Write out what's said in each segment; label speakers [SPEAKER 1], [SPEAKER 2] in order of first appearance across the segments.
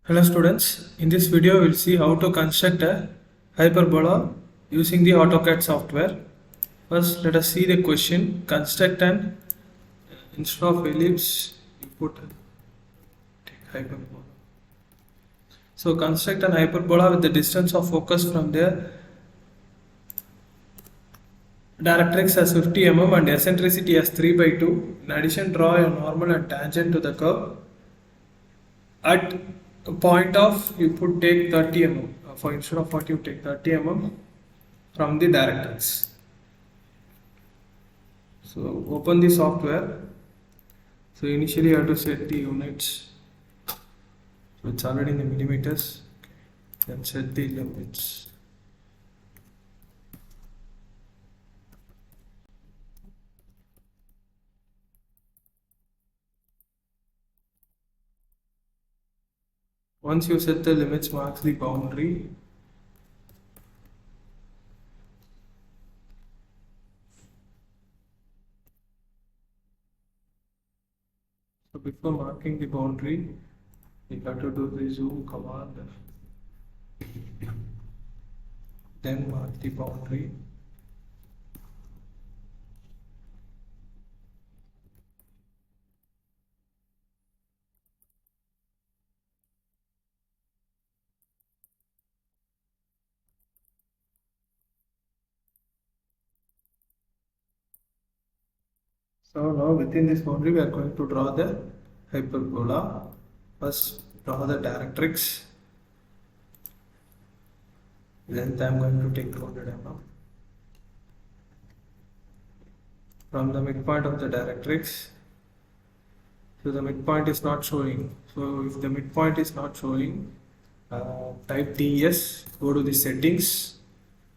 [SPEAKER 1] Hello students, in this video we'll see how to construct a hyperbola using the AutoCAD software. First let us see the question. Construct an instead of ellipse you put hyperbola. So construct an hyperbola with the distance of focus from the Directrix as 50 mm and eccentricity as 3 by 2. In addition, draw a normal and tangent to the curve. At a point of you put take 30 mm for instead of 40 you take 30 mm from the Directrix. So open the software. So initially you have to set the units. So it's already in the millimeters. Then set the limits. Once you set the limits, mark the boundary. So before marking the boundary, you have to do the zoom command. Then mark the boundary. So now within this boundary we are going to draw the hyperbola. First draw the directrix. Length I am going to take 200 mm. From the midpoint of the directrix. So the midpoint is not showing. So if the midpoint is not showing, type TS, go to the settings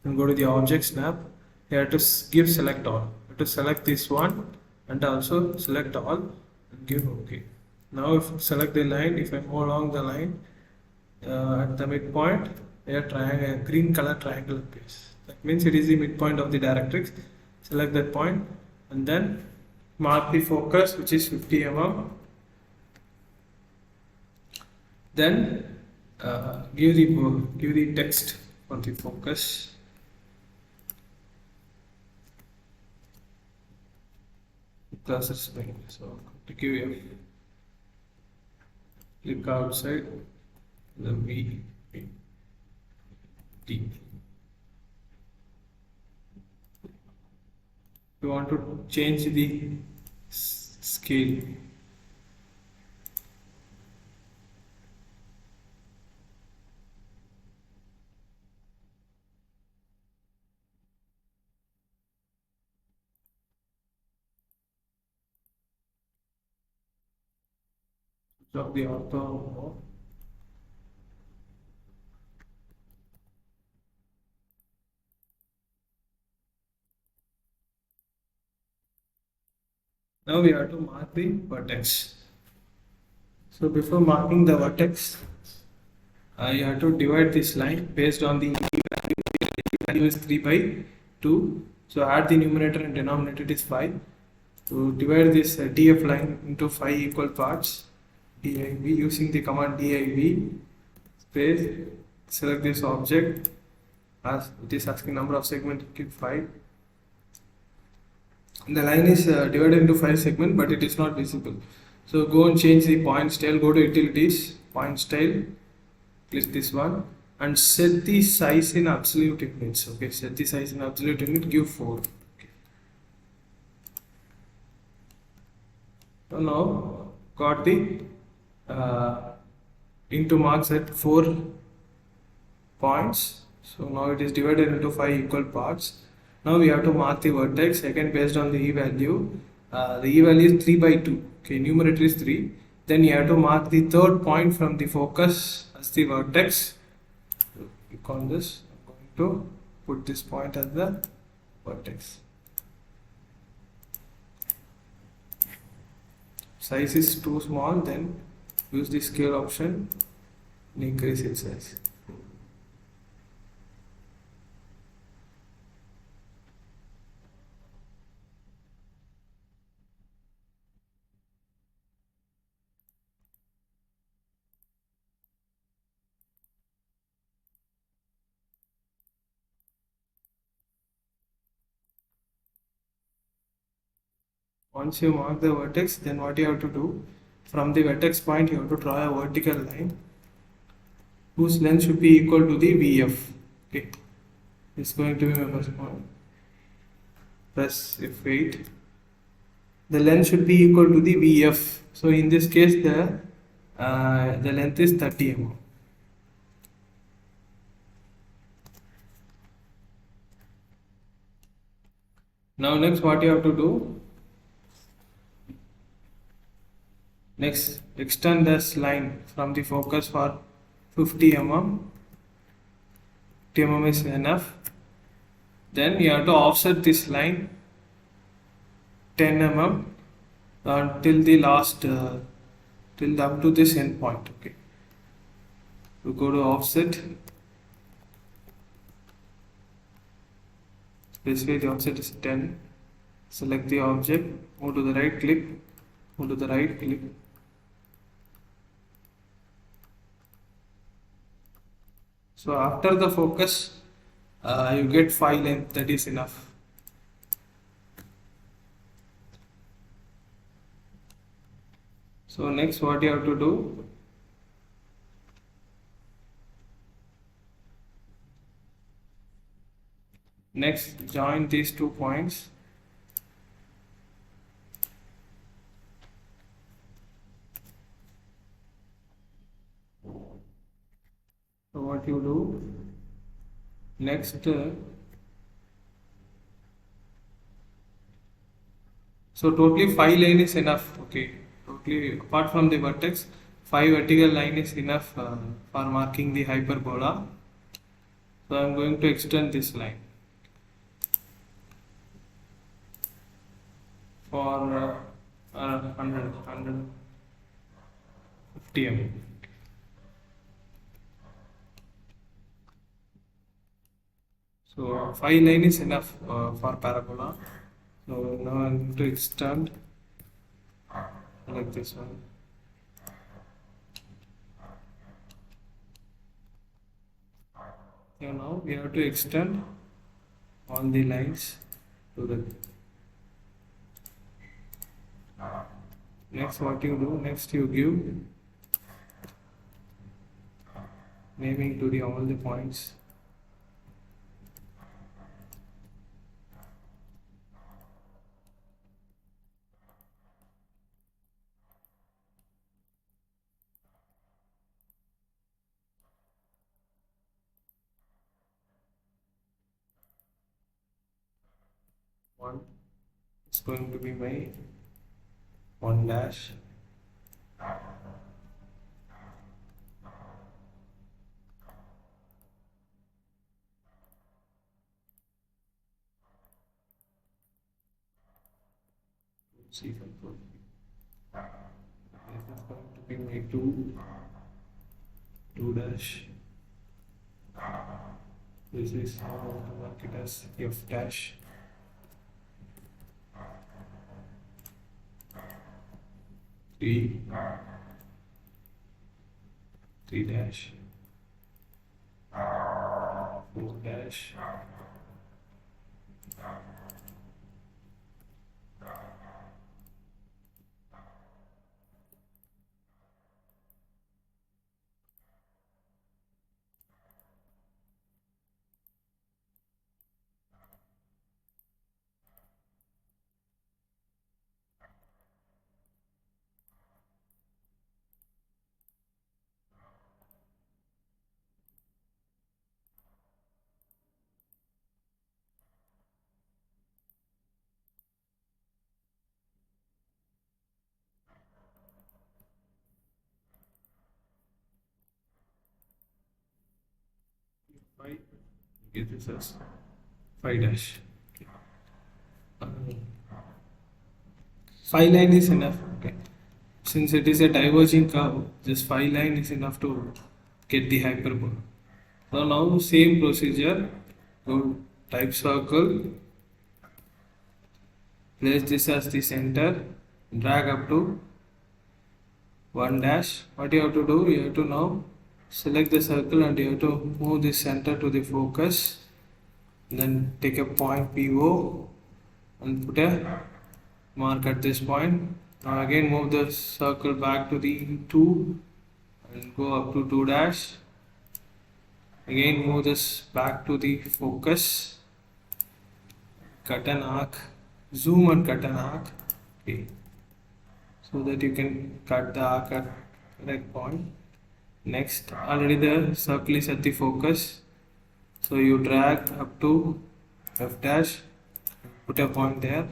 [SPEAKER 1] and go to the object snap. You have to give select all. You have to select this one and also select all and give OK. Now if select the line, if I move along the line at the midpoint, a green color triangle appears. That means it is the midpoint of the directrix. Select that point and then mark the focus, which is 50 mm. Then give the text for the focus. Cursor spin. So to give you click outside the V T. You want to change the scale. Of the auto. Now we have to mark the vertex. So before marking the vertex, you have to divide this line based on the value is 3 by 2. So add the numerator and denominator, it is 5. So divide this DF line into 5 equal parts. DIV using the command DIV space, select this object as it is asking number of segments, click 5. The line is divided into 5 segments, but it is not visible. So go and change the point style, go to utilities, point style, click this one and set the size in absolute units. Okay, set the size in absolute unit, give 4. Okay. So now got the into marks at 4 points. So now it is divided into 5 equal parts. Now we have to mark the vertex again based on the E value. The E value is 3 by 2. Okay, numerator is 3. Then you have to mark the third point from the focus as the vertex. Click on this. I'm going to put this point as the vertex. Size is too small, then use the scale option and increase its size. Once you mark the vertex, then what you have to do, from the vertex point you have to draw a vertical line whose length should be equal to the VF. Okay, it's going to be my first point. Press F8. The length should be equal to the VF. So in this case, the length is 30 mm. Now next what you have to do, next extend this line from the focus for 50 mm. 50 mm is enough. Then you have to offset this line 10 mm till the last till up to this end point. Okay, we go to offset, specify the offset is 10, select the object, move to the right click, move to the right click, so after the focus you get 5 length, that is enough. So next what you have to do, next join these 2 points. So what you do, next so totally 5 line is enough. Okay, totally apart from the vertex, 5 vertical line is enough for marking the hyperbola. So I am going to extend this line for 150 mm. So 5 line is enough for parabola. So now I am going to extend like this one. So now we have to extend all the lines to the. Next what you do, next you give naming to the all the points. One is going to be my 1 dash. See if I put. This is going to be my 2 dash. This is how I want to mark it as F dash. Three dash, 4 dash, 5. Get this as 5 dash. Okay. 5 line is enough. Okay. Since it is a diverging curve, just 5 line is enough to get the hyperbola. So now same procedure. Go type circle. Place this as the center. Drag up to 1 dash. What you have to do? You have to now select the circle and you have to move the center to the focus. Then take a point PO and put a mark at this point. Now again move the circle back to the 2 and go up to 2 dash. Again move this back to the focus, cut an arc, zoom and cut an arc, okay, so that you can cut the arc at correct point. Next, already the circle is at the focus, so you drag up to F dash, put a point there.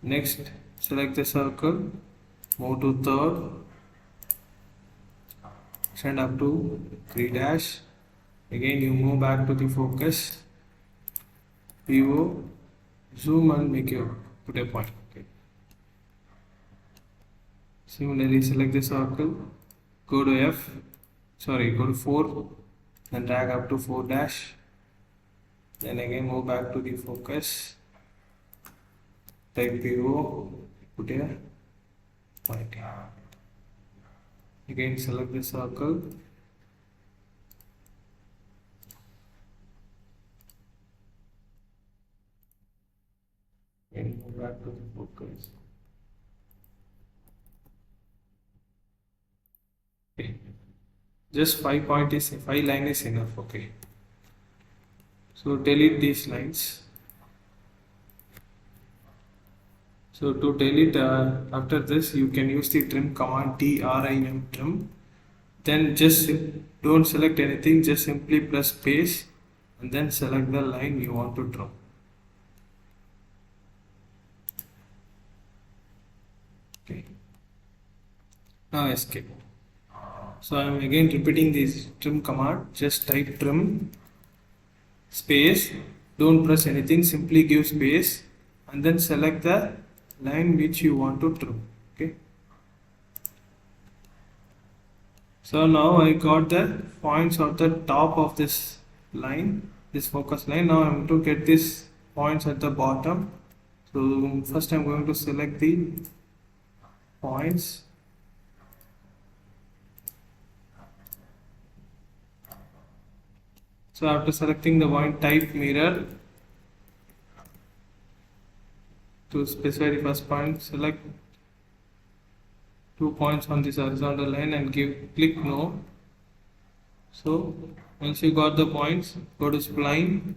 [SPEAKER 1] Next, select the circle, move to third, extend up to 3 dash. Again you move back to the focus, PO, zoom and make your put a point. Okay. Similarly, select the circle, go to go to 4, then drag up to 4 dash. Then again move back to the focus, type PO, put a point. Again select the circle, and move back to the focus. Okay. Just 5 line is enough. Okay. So delete these lines. So to delete after this you can use the trim command, trim. Then just don't select anything, just simply press space and then select the line you want to trim. Okay. Now escape. So I am again repeating this trim command. Just type trim, space, don't press anything, simply give space and then select the line which you want to trim. Okay. So now I got the points at the top of this line, this focus line. Now I am to get these points at the bottom. So first I am going to select the points. So after selecting the point, type mirror. To specify the first point, select 2 points on this horizontal line and click no. So once you got the points, go to spline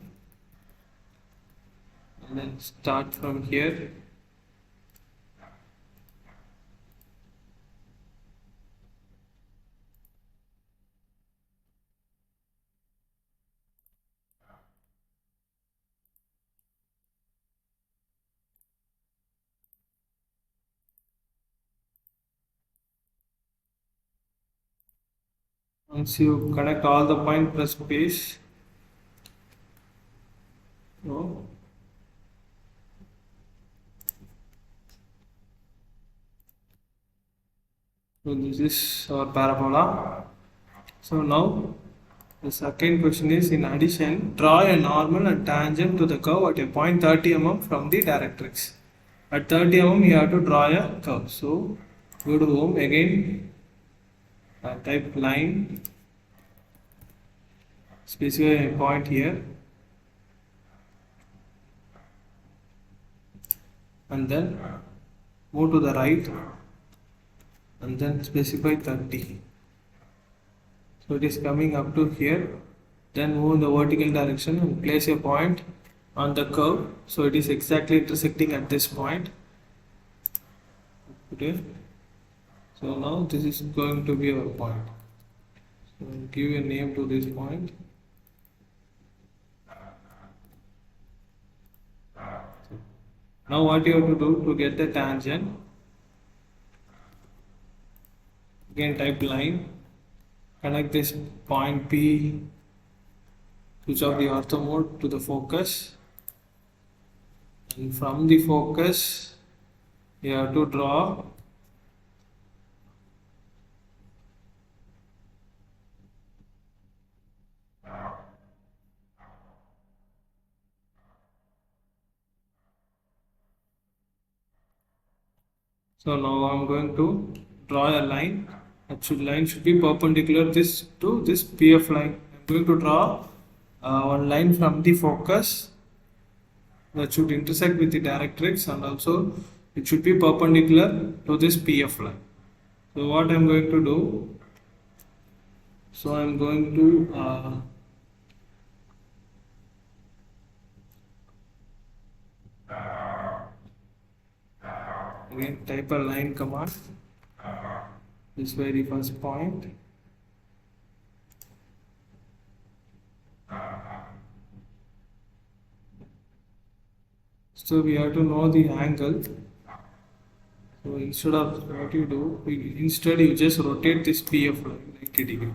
[SPEAKER 1] and then start from here. Once you connect all the points, press space. No. So this is our parabola. So now the second question is, in addition, draw a normal and tangent to the curve at a point 30 mm from the directrix. At 30 mm you have to draw a curve. So go to home again. Type line, specify a point here and then move to the right and then specify 30. So it is coming up to here. Then move in the vertical direction and place a point on the curve. So it is exactly intersecting at this point. Okay. So now this is going to be our point. So give a name to this point. Now what you have to do to get the tangent? Again type line, connect this point P, switch off the ortho mode to the focus, and from the focus you have to draw So now I am going to draw a line. Line should be perpendicular to this PF line. I am going to draw one line from the focus that should intersect with the directrix, and also it should be perpendicular to this PF line. So what I'm going to do, so I'm going to again type a line command. This very first point. So we have to know the angle. So instead of what you do, instead you just rotate this PF line 90 degree.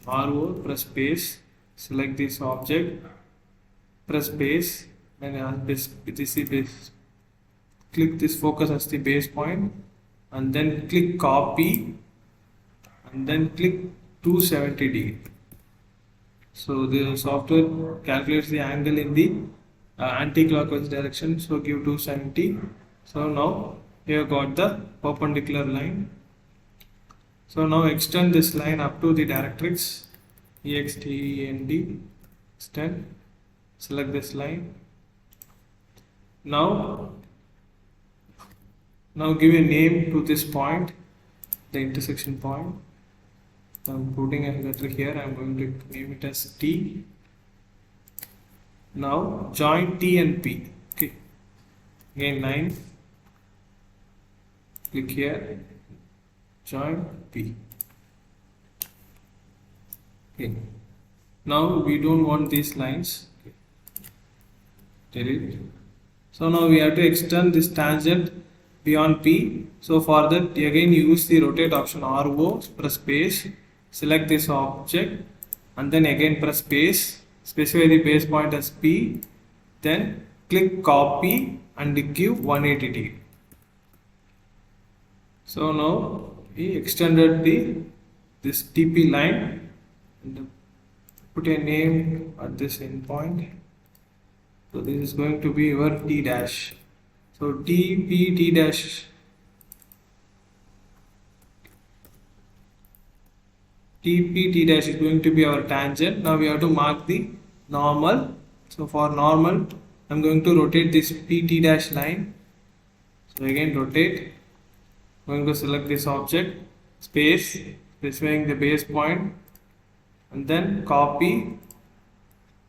[SPEAKER 1] RO, press space, select this object, press space, and this is base. Click this focus as the base point, and then click copy, and then click 270 degree. So the software calculates the angle in the anti-clockwise direction. So give 270. So now you have got the perpendicular line. So now extend this line up to the directrix. EXTEND, extend. Select this line. Now give a name to this point, the intersection point. I'm putting a letter here. I'm going to name it as T. Now join T and P. Okay. Again line. Click here. Join P. Okay. Now we don't want these lines. Okay. Delete. So now we have to extend this tangent beyond P. So for that, again use the rotate option RO, press space, select this object, and then again press space, specify the base point as P, then click copy and give 180 degree. So now we extended this TP line and put a name at this endpoint. So this is going to be your T dash. So TP T dash. TP T dash is going to be our tangent. Now we have to mark the normal. So for normal, I'm going to rotate this PT dash line. So again rotate. I'm going to select this object, space, specifying the base point, and then copy,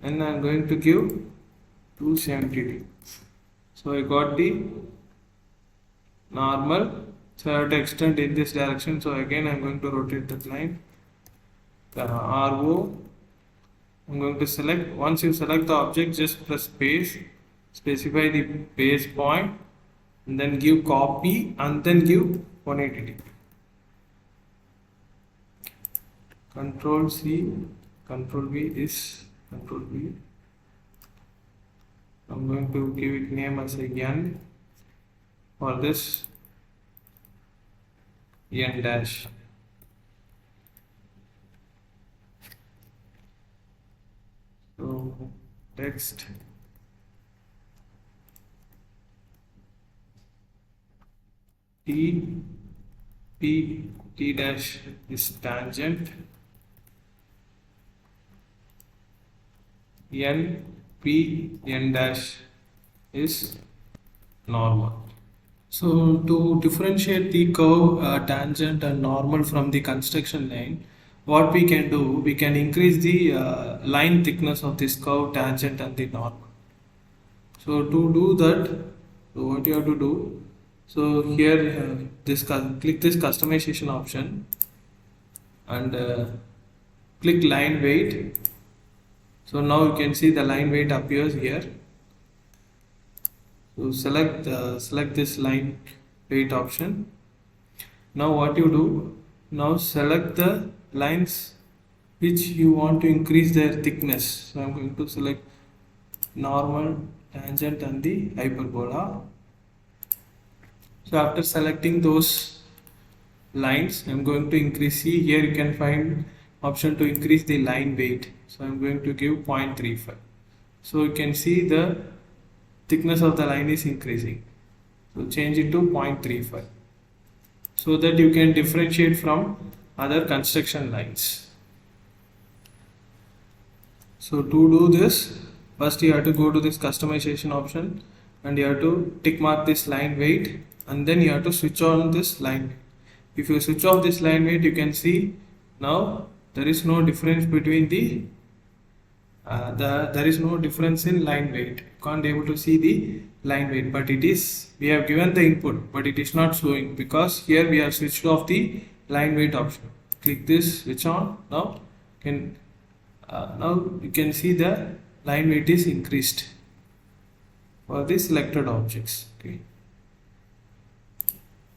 [SPEAKER 1] and I'm going to give 270. So I got the normal. So I have to extend in this direction. So again I'm going to rotate that line. RO. I'm going to select. Once you select the object, just press space, specify the base point, and then give copy, and then give 180 degree. Control C, Control V is Control V. I'm going to give it name as a N for this N dash. So text T P T dash is tangent, N P N dash is normal. So to differentiate the curve, tangent and normal from the construction line, what we can do, we can increase the line thickness of this curve, tangent and the normal. So to do that, so what you have to do, so here click this customization option and click line weight. So now you can see the line weight appears here. So select this line weight option. Now what you do, now select the lines which you want to increase their thickness. So I'm going to select normal, tangent and the hyperbola. So after selecting those lines, I'm going to increase. See here you can find option to increase the line weight. So I'm going to give 0.35. So you can see the thickness of the line is increasing. So change it to 0.35 so that you can differentiate from other construction lines. So to do this, First you have to go to this customization option and you have to tick mark this line weight, and then you have to switch on this line weight. If you switch off this line weight, you can see now there is no difference between there is no difference in line weight. You can't able to see the line weight, but it is, we have given the input but it is not showing because here we have switched off the line weight option. Click this, switch on. Now you can see the line weight is increased for the selected objects. Okay.